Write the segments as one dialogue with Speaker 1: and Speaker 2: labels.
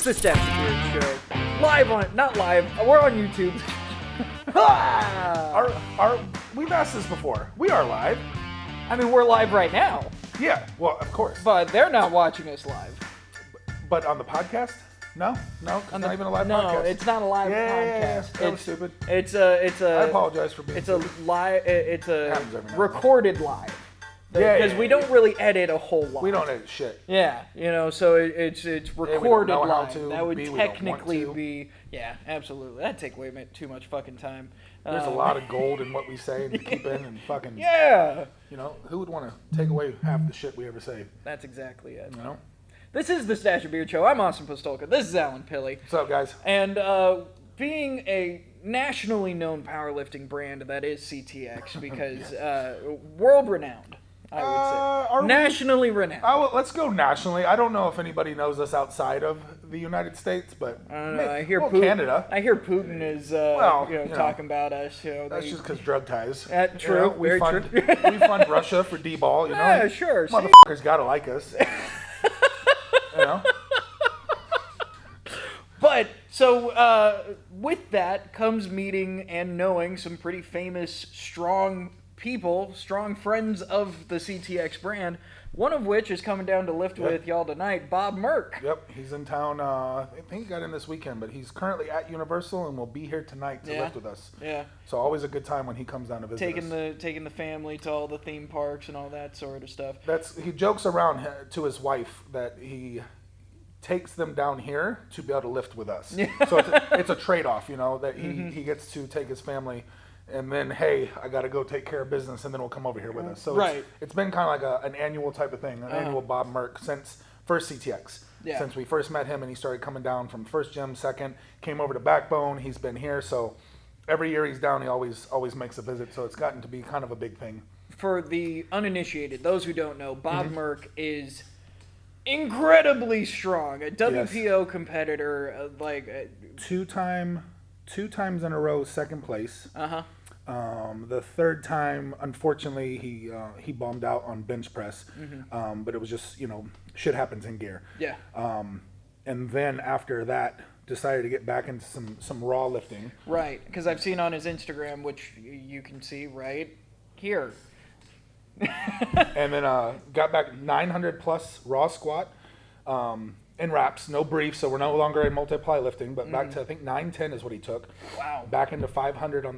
Speaker 1: the Stache Beard Show. Live on, not live, we're on YouTube.
Speaker 2: We've asked this before. We are live.
Speaker 1: I mean, we're live right now.
Speaker 2: Yeah, well, of course.
Speaker 1: But they're not watching us live.
Speaker 2: But on the podcast? No, it's not even a live podcast.
Speaker 1: No, it's not a live podcast.
Speaker 2: Yeah. That was stupid.
Speaker 1: It's a.
Speaker 2: I apologize for being stupid.
Speaker 1: It's a recorded live. Because we don't really edit a whole lot.
Speaker 2: We don't edit shit.
Speaker 1: Yeah, so it's recorded live. That would
Speaker 2: B,
Speaker 1: technically be, yeah, absolutely. That'd take way too much fucking time.
Speaker 2: There's a lot of gold in what we say and keep in and fucking.
Speaker 1: Yeah.
Speaker 2: Who would want to take away half the shit we ever say?
Speaker 1: That's exactly it. This is the Stache Beard Show. I'm Austin Pistulka. This is Alan Pilley.
Speaker 2: What's up, guys?
Speaker 1: And being a nationally known powerlifting brand that is CTX, because world-renowned, I would say. Nationally renowned.
Speaker 2: Let's go nationally. I don't know if anybody knows us outside of the United States, but
Speaker 1: I don't know. I hear Putin,
Speaker 2: Canada.
Speaker 1: I hear Putin is talking about us.
Speaker 2: That's just because drug ties.
Speaker 1: True.
Speaker 2: We
Speaker 1: Very
Speaker 2: fund,
Speaker 1: true.
Speaker 2: we fund Russia for D-ball.
Speaker 1: Yeah, sure.
Speaker 2: Motherfuckers gotta like us.
Speaker 1: But so with that comes meeting and knowing some pretty famous, strong people, strong friends of the CTX brand, one of which is coming down to lift with y'all tonight, Bob Merkh.
Speaker 2: Yep, he's in town. I think he got in this weekend, but he's currently at Universal and will be here tonight to lift with us. Yeah. So always a good time when he comes down to visit us.
Speaker 1: Taking the family to all the theme parks and all that sort of stuff.
Speaker 2: He jokes around to his wife that he takes them down here to be able to lift with us. Yeah. So it's a trade-off, that he gets to take his family. And then, hey, I got to go take care of business, and then we'll come over here with us. So it's been kind of like an annual type of thing, an annual Bob Merkh since first CTX. Yeah. Since we first met him, and he started coming down from first gym, second, came over to Backbone. He's been here, so every year he's down, he always makes a visit. So it's gotten to be kind of a big thing. For
Speaker 1: the uninitiated, those who don't know, Bob Merkh is incredibly strong, a WPO competitor,
Speaker 2: two times in a row, second place. The third time, unfortunately, he bombed out on bench press, but it was just, shit happens in gear. Yeah. And then after that, decided to get back into some raw lifting.
Speaker 1: Right, because I've seen on his Instagram, which you can see right here.
Speaker 2: And then got back 900 plus raw squat in wraps, no brief, so we're no longer in multiply lifting, but back to I think 910 is what he took. Wow. Back into 500 on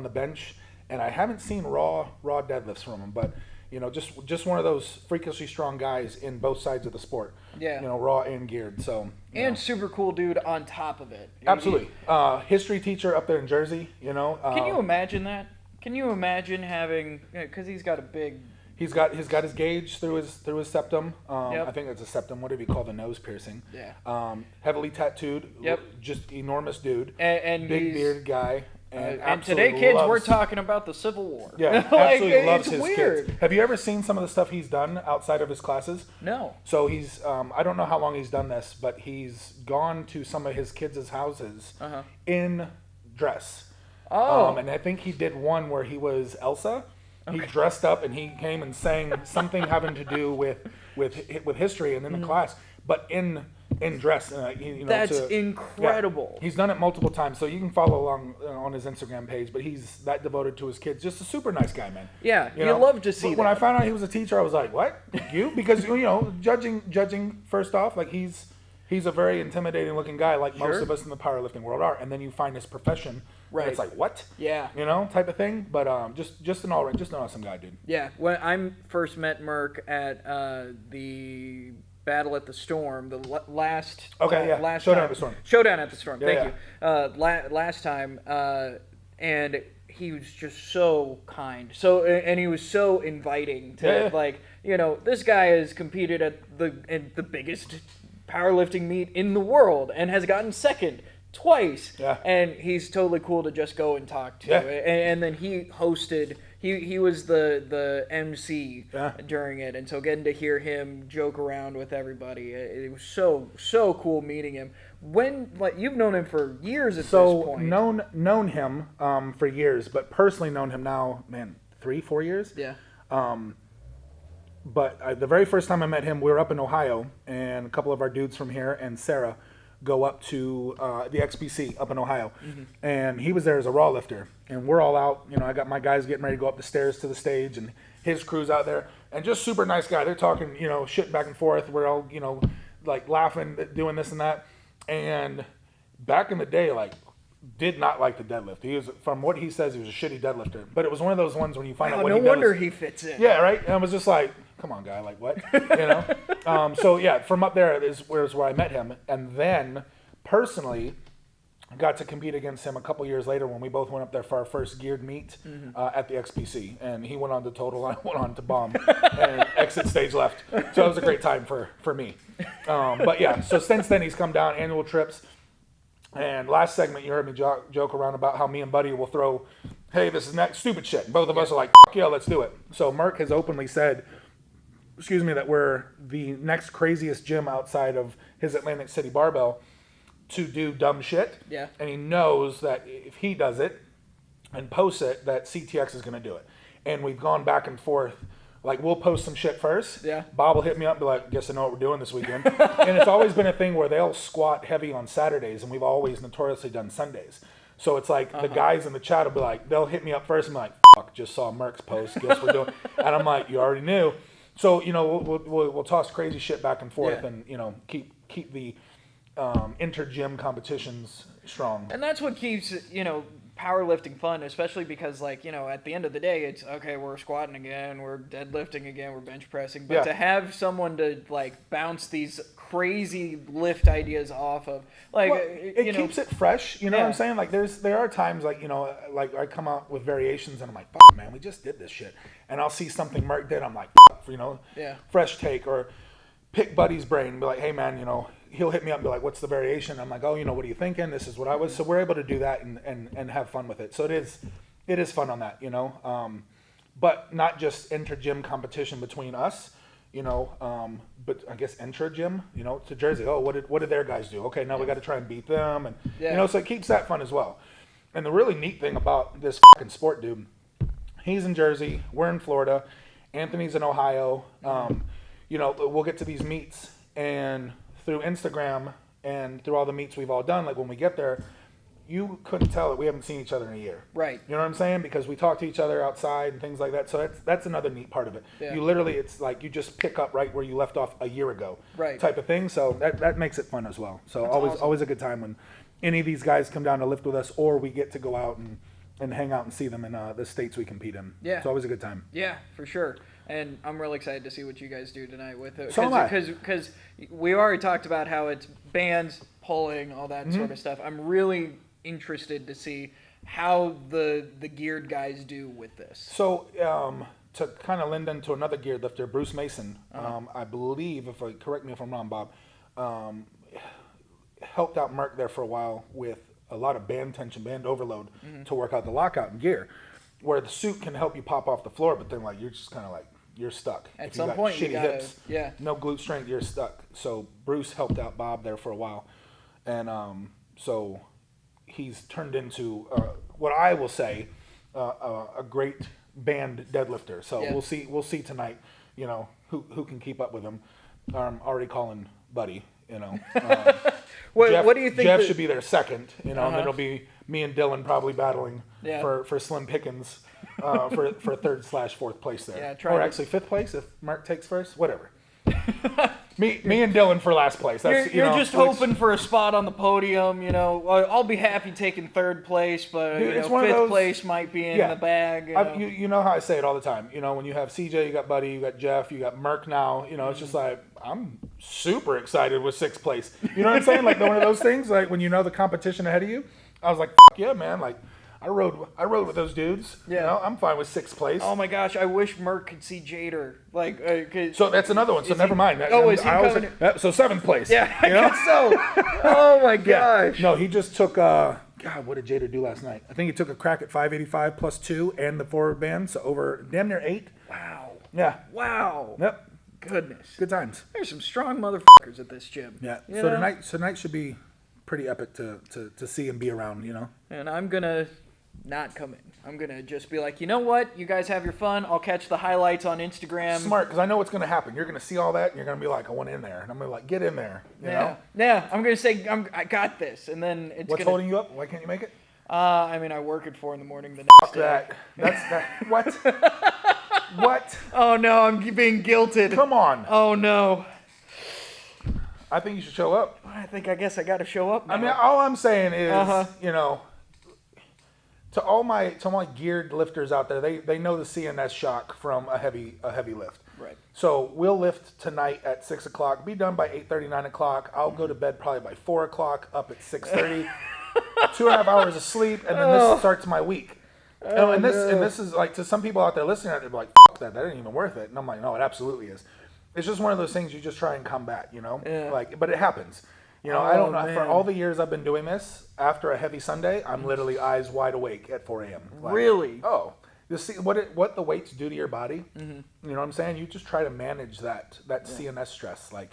Speaker 2: the bench, and I haven't seen raw deadlifts from him, but just one of those freakishly strong guys in both sides of the sport. Yeah. Raw and geared. So
Speaker 1: and super cool dude on top of it.
Speaker 2: Absolutely. History teacher up there in Jersey.
Speaker 1: Can you imagine that? Can you imagine having? Because he's got a big.
Speaker 2: He's got his gauge through his septum. I think it's a septum. What do you call the nose piercing? Yeah. Heavily tattooed. Yep. Just enormous dude. And big bearded guy.
Speaker 1: And today, kids, we're talking about the Civil War.
Speaker 2: Yeah, absolutely loves his kids. Have you ever seen some of the stuff he's done outside of his classes?
Speaker 1: No.
Speaker 2: So he's I don't know how long he's done this, but he's gone to some of his kids' houses in dress. Oh. And I think he did one where he was Elsa. Okay. He dressed up and he came and sang something having to do with history and in the class, but in dress.
Speaker 1: That's incredible.
Speaker 2: Yeah. He's done it multiple times, so you can follow along on his Instagram page. But he's that devoted to his kids. Just a super nice guy, man.
Speaker 1: Yeah, you love to see that.
Speaker 2: When I found out he was a teacher, I was like, "What? You?" Because judging first off, like he's a very intimidating looking guy, like most of us in the powerlifting world are. And then you find his profession. Right. It's like, what? Yeah. Type of thing. But just an awesome guy, dude.
Speaker 1: Yeah. When I first met Merkh at the Battle at the Storm, the last
Speaker 2: Showdown at the Storm.
Speaker 1: Showdown at the Storm. Thank you. Last time, and he was just so kind. And he was so inviting to this guy has competed at the biggest powerlifting meet in the world and has gotten second twice. Yeah. And he's totally cool to just go and talk to. Yeah. And then he hosted, he was the MC during it. And so getting to hear him joke around with everybody, it was so cool meeting him. You've known him for years at this point.
Speaker 2: Known him for years, but personally known him now, man, 3-4 years. Yeah. But the very first time I met him, we were up in Ohio, and a couple of our dudes from here and Sarah go up to the XPC up in Ohio. And he was there as a raw lifter. And we're all out. I got my guys getting ready to go up the stairs to the stage, and his crew's out there. And just super nice guy. They're talking, shit back and forth. We're all, like laughing, doing this and that. And back in the day, like, did not like the deadlift. He was, from what he says, he was a shitty deadlifter. But it was one of those ones when you find out what
Speaker 1: no
Speaker 2: he does.
Speaker 1: wonder he fits in.
Speaker 2: Yeah, right? And I was just like, come on, guy, like what? So yeah, from up there is where I met him. And then, personally, got to compete against him a couple years later when we both went up there for our first geared meet at the XPC. And he went on to total, I went on to bomb and exit stage left. So it was a great time for me. But yeah, so since then he's come down, annual trips. And last segment, you heard me joke around about how me and Buddy will throw, hey, this is next stupid shit. And both of us are like, yeah, let's do it. So Merkh has openly said, that we're the next craziest gym outside of his Atlantic City barbell to do dumb shit.
Speaker 1: Yeah.
Speaker 2: And he knows that if he does it and posts it, that CTX is going to do it. And we've gone back and forth. Like, we'll post some shit first.
Speaker 1: Yeah.
Speaker 2: Bob will hit me up and be like, guess I know what we're doing this weekend. And it's always been a thing where they'll squat heavy on Saturdays, and we've always notoriously done Sundays. So it's like the guys in the chat will be like, they'll hit me up first and be like, fuck, just saw Merkh's post, guess we're doing. And I'm like, you already knew. So, we'll toss crazy shit back and forth and, keep the inter-gym competitions strong.
Speaker 1: And that's what keeps, powerlifting fun, especially because, like, at the end of the day, it's, okay, we're squatting again, we're deadlifting again, we're bench pressing. But to have someone to, like, bounce these crazy lift ideas off of, like,
Speaker 2: well, it keeps it fresh, what I'm saying? Like, there are times, like, like I come out with variations and I'm like, fuck, man, we just did this shit. And I'll see something Merkh did, I'm like, fuck, fresh take. Or pick Buddy's brain and be like, hey, man, he'll hit me up and be like, what's the variation? I'm like, oh, what are you thinking? This is what I was. So we're able to do that and have fun with it. So it is fun on that, but not just inter-gym competition between us, but I guess intra-gym, to Jersey. Oh, what did their guys do? Okay, now we got to try and beat them. And, so it keeps that fun as well. And the really neat thing about this fucking sport, dude, he's in Jersey, we're in Florida, Anthony's in Ohio. We'll get to these meets, and through Instagram and through all the meets we've all done, like when we get there, you couldn't tell that we haven't seen each other in a year.
Speaker 1: Right.
Speaker 2: You know what I'm saying? Because we talk to each other outside and things like that. So that's another neat part of it. Yeah. You literally, it's like you just pick up right where you left off a year ago.
Speaker 1: Right.
Speaker 2: Type of thing. So that makes it fun as well. So that's always a good time when any of these guys come down to lift with us, or we get to go out and hang out and see them in the states we compete in.
Speaker 1: Yeah.
Speaker 2: It's always a good time.
Speaker 1: Yeah, for sure. And I'm really excited to see what you guys do tonight with it.
Speaker 2: So am I.
Speaker 1: Because we already talked about how it's bands, pulling, all that sort of stuff. I'm really interested to see how the geared guys do with this.
Speaker 2: So to kind of lend into another geared lifter, Bruce Mason, I believe, correct me if I'm wrong, Bob, helped out Merkh there for a while with a lot of band tension, band overload to work out the lockout and gear, where the suit can help you pop off the floor, but then like you're just kind of like, you're stuck.
Speaker 1: At some point, you gotta, hips,
Speaker 2: no glute strength, you're stuck. So Bruce helped out Bob there for a while, and so he's turned into what I will say a great band deadlifter. So we'll see tonight. Who can keep up with him. I'm already calling Buddy.
Speaker 1: What do you think?
Speaker 2: Jeff should be there second. And then it'll be me and Dylan probably battling for slim pickings for third/fourth place there. Yeah, or actually fifth place if Merkh takes first. Whatever. me and Dylan for last place. That's,
Speaker 1: you're just hoping for a spot on the podium. I'll be happy taking third place, but
Speaker 2: dude,
Speaker 1: fifth place might be in the bag.
Speaker 2: You know how I say it all the time. When you have CJ, you got Buddy, you got Jeff, you got Merkh now. It's just like I'm super excited with sixth place. You know what I'm saying? Like one of those things. Like when you know the competition ahead of you, I was like, yeah, man. Like I rode with those dudes. Yeah, I'm fine with sixth place.
Speaker 1: Oh my gosh, I wish Merkh could see Jader. Like,
Speaker 2: so that's another one. So never mind.
Speaker 1: Is he coming?
Speaker 2: So seventh place.
Speaker 1: Yeah, I guess so. Oh my gosh.
Speaker 2: Yeah. No, he just took. God, what did Jader do last night? I think he took a crack at 585 plus 2 and the forward band, so over damn near 8.
Speaker 1: Wow.
Speaker 2: Yeah.
Speaker 1: Wow.
Speaker 2: Yep.
Speaker 1: Goodness.
Speaker 2: Good times.
Speaker 1: There's some strong motherfuckers at this gym.
Speaker 2: Yeah. So tonight should be pretty epic to see and be around.
Speaker 1: And I'm gonna not come in. I'm going to just be like, you know what? You guys have your fun. I'll catch the highlights on Instagram.
Speaker 2: Smart, because I know what's going to happen. You're going to see all that, and you're going to be like, I want in there. And I'm going to be like, get in there. You know?
Speaker 1: Yeah, I'm going to say, I got this. And then it's
Speaker 2: What's holding you up? Why can't you make it?
Speaker 1: I mean, I work at 4 in the morning the next day.
Speaker 2: That. That's that. What? What?
Speaker 1: Oh, no, I'm being guilted.
Speaker 2: Come on.
Speaker 1: Oh, no.
Speaker 2: I think you should show up.
Speaker 1: I guess I got to show up now.
Speaker 2: I mean, all I'm saying is, you know, to all my geared lifters out there, they know the CNS shock from a heavy lift.
Speaker 1: Right.
Speaker 2: So we'll lift tonight at 6 o'clock, be done by 8:30, 9 o'clock. I'll go to bed probably by 4 o'clock, up at 6:30. 2.5 hours of sleep, and then this starts my week. And this is like, to some people out there listening, they're like, "Fuck that ain't even worth it." And I'm like, no, it absolutely is. It's just one of those things you just try and combat, you know?
Speaker 1: Yeah.
Speaker 2: Like, but it happens. You know, I don't know. For all the years I've been doing this, after a heavy Sunday, I'm literally eyes wide awake at 4 a.m. Like,
Speaker 1: really?
Speaker 2: Oh. You see what the weights do to your body? Mm-hmm. You know what I'm saying? You just try to manage that CNS stress. Like,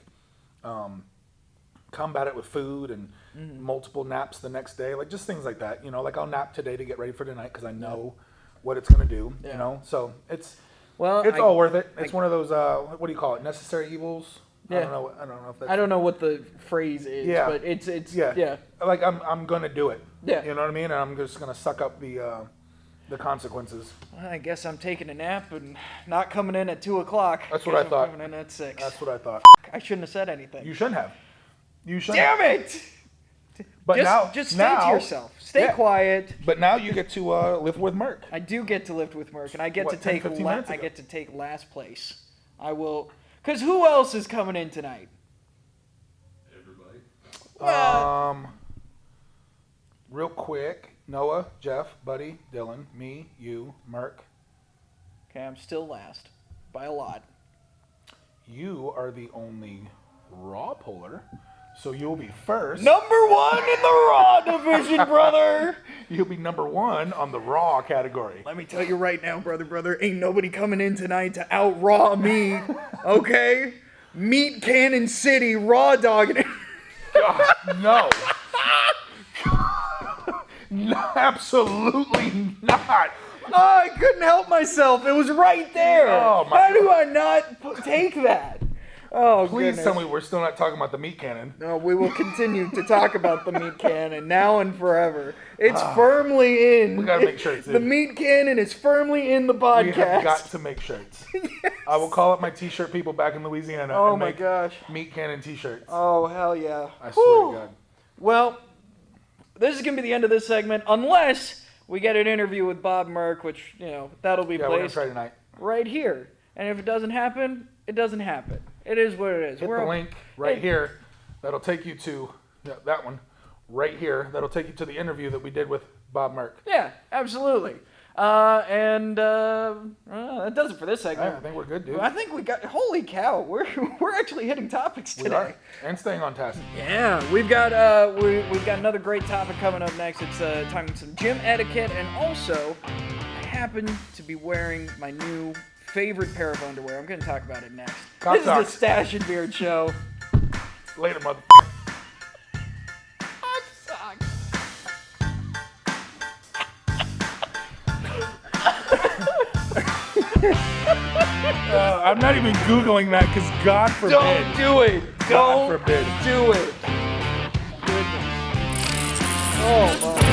Speaker 2: combat it with food and multiple naps the next day. Like, just things like that. You know, like I'll nap today to get ready for tonight because I know what it's going to do. Yeah. You know? So it's all worth it. It's one of those, what do you call it? Necessary evils? Yeah. I don't know if that's...
Speaker 1: I don't know what the phrase is, but it's yeah.
Speaker 2: Like I'm going to do it.
Speaker 1: Yeah.
Speaker 2: You know what I mean? And I'm just going to suck up the consequences.
Speaker 1: I guess I'm taking a nap and not coming in at 2 o'clock.
Speaker 2: That's what I thought.
Speaker 1: Coming in at 6.
Speaker 2: That's what I thought.
Speaker 1: I shouldn't have said anything.
Speaker 2: You shouldn't have.
Speaker 1: Damn it!
Speaker 2: But
Speaker 1: just stay to yourself. Stay quiet.
Speaker 2: But now you get to lift with Merkh.
Speaker 1: I do get to lift with Merkh, and I get to take last place. I will, because who else is coming in tonight?
Speaker 3: Everybody.
Speaker 2: Real quick, Noah, Jeff, Buddy, Dylan, me, you, Merkh.
Speaker 1: Okay, I'm still last by a lot.
Speaker 2: You are the only Raw puller, so you'll be first.
Speaker 1: Number 1 in the Raw division, brother.
Speaker 2: You'll be number 1 on the Raw category.
Speaker 1: Let me tell you right now, brother, ain't nobody coming in tonight to out-raw me, okay? Meat Cannon City, raw dogging it.
Speaker 2: God, no. No, absolutely not.
Speaker 1: Oh, I couldn't help myself. It was right there.
Speaker 2: Oh,
Speaker 1: How do I not take that? Oh,
Speaker 2: please
Speaker 1: goodness.
Speaker 2: tell me we're still not talking about the meat cannon.
Speaker 1: No, we will continue to talk about the meat cannon now and forever. It's firmly in.
Speaker 2: We gotta make shirts.
Speaker 1: The meat cannon is firmly in the podcast.
Speaker 2: We have got to make shirts. Yes. I will call up my t-shirt people back in Louisiana.
Speaker 1: Oh
Speaker 2: and
Speaker 1: my
Speaker 2: make
Speaker 1: gosh.
Speaker 2: Meat cannon t-shirts.
Speaker 1: Oh, hell yeah.
Speaker 2: I swear to God.
Speaker 1: Well, this is going to be the end of this segment, unless we get an interview with Bob Merkh, which, you know, that'll be
Speaker 2: we're gonna
Speaker 1: placed
Speaker 2: try tonight.
Speaker 1: right here. And if it doesn't happen, it doesn't happen. It is what it is.
Speaker 2: Hit the link right here. That'll take you to that one right here. That'll take you to the interview that we did with Bob Merkh.
Speaker 1: Yeah, absolutely. That does it for this segment.
Speaker 2: I think we're good, dude.
Speaker 1: I think we got. Holy cow, we're actually hitting topics today.
Speaker 2: We are, and staying on task.
Speaker 1: Yeah, we've got another great topic coming up next. It's talking some gym etiquette, and also I happen to be wearing my new favorite pair of underwear. I'm going to talk about it next. This is the Stache and Beard Show.
Speaker 2: Later, mother. I'm not even Googling that because God forbid.
Speaker 1: Don't do it.
Speaker 2: God forbid.
Speaker 1: Do it. Goodness. Oh, my.